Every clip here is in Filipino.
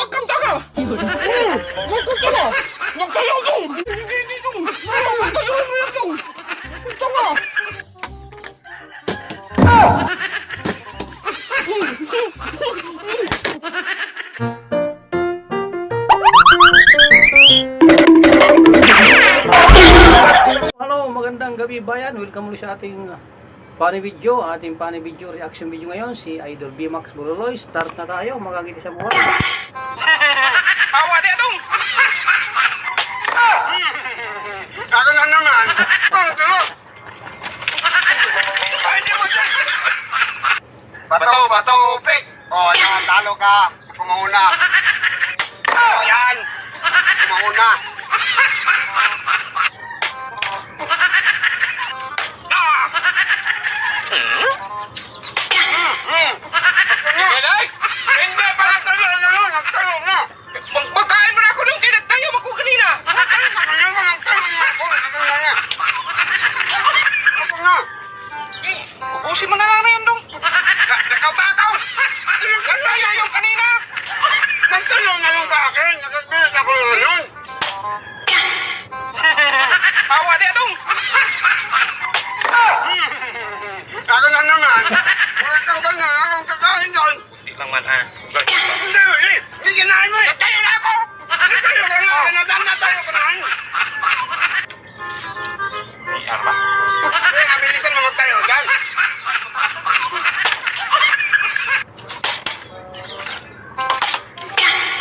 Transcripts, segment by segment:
Huwag kang tanga! Huwag kang tanga! Huwag tayo dong! Hindi dong! Huwag tayo mo yan dong! Tanga! Hello, magandang gabi bayan. Welcome ulit sa ating funny video. Ating funny video, reaction video ngayon. Si Idol B-Max Buruloy. Start na tayo. Magagiti sa buhay. Awa dia dong! Ako na naman! Pwede mo dyan! Bato, upik! O, yan, talo ka. Ako mauna. O, yan! Ako mauna. Hindi pa nagtayo na! Magpagkain mo na ako nung kinagtayo mo ko kanina! Ubusin mo na lang na yun dong! Nakaw-takaw! Kantayo yung kanina! Nagtayo na lang sa akin! Nagagbilis ako na yun! Hawa niya dong! Ako na naman! Huwag kang ganyan! Akong kakain doon! Hindi lang man ha! Hindi kinain mo eh! Nagtayo na ako! Nagtayo ka na! Nagtayo ka na! Iyan ba? Nabilisan mo magtayo dyan!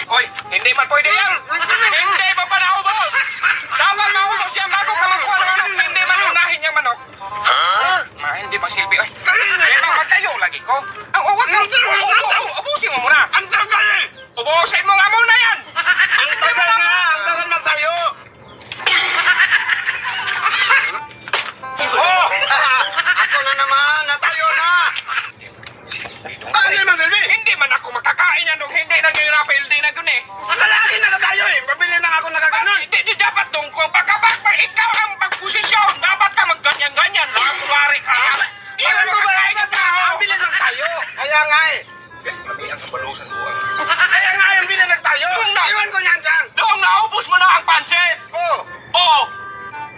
Hoy! Hindi man pwede yan! Hindi ba pa naubos? Dapat maubos yan bago ka magkuha ng manok! Hindi man unahin yung manok! Hindi pa silbi. Ay! Magtayo lagi ko! Ang uwag na! Ubusin mo muna! Ang tagal eh! Ubusin mo nga muna yan! Ang tagal nga! Ang tagal magtayo! Oh! Ako na naman! Natayo na! Bakit naman silbi? Hindi man ako makakain yan nung hindi nag-rapil din na dun eh! Malaki na tayo eh! Pabili na ako nakaganon! Hindi dapat dong kung pag ikaw ang pagposisyon! Dapat ka magganyan-ganyan lang! Kunwari ka! Iwan ko ba yung pabili ng tayo? Kaya nga eh! Kaya nga yung bilang nagtayo! Iwan ko niyan dyan! Doon naubos mo na ang pansit! Oo! Oo!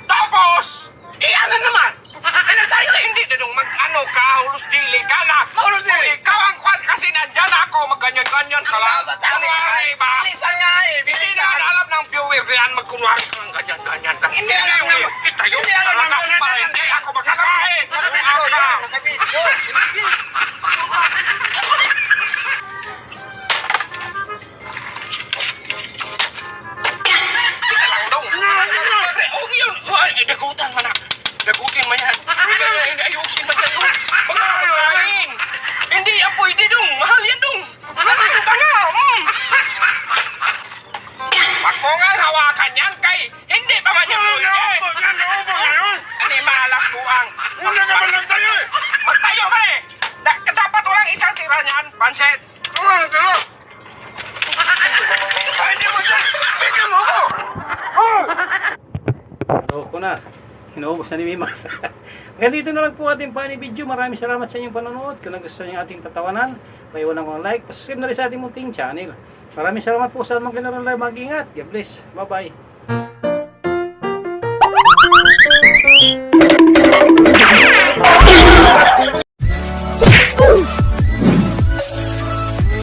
Tapos! Iyan na naman! Ay nagtayo eh! Hindi na nung mag-ano ka, hulus dili ka na! Hulus dili! Ikaw ang kwan kasi nandyan ako, magganyan-ganyan ka lang! Kunwari ba? Bilisan nga eh! Hindi na alam ng viewer yan, magkunwari ka ng ganyan-ganyan ka! Hindi alam naman! Itayo ka talaga para hindi ako makakain! Ako na! Nakabidyo! Dagutan man na. Dagutin man yan. Hindi ayusin man yan. Magkakain. Hindi yan pwede dong. Mahal yan dong. Nakakita nga. Wag mo nga hawakan yan kay hindi pa man yan pwede. Ano yung malas buang. Wala naman lang tayo eh. Magtayo ka eh. Dapat walang isang tira niyan. Pansit. Walang tira. Hindi mo dyan. Bigyan mo ako. Loko na. Inuubos na ni Mimas. Kaya dito na lang po ating funny video. Maraming salamat sa inyong panonood. Kung nagustuhan niyo ating tatawanan, paiwanan ko ng like. Pasubscribe na rin sa ating munting channel. Maraming salamat po sa mga kinaroon live. Mag-ingat. God bless. Bye-bye.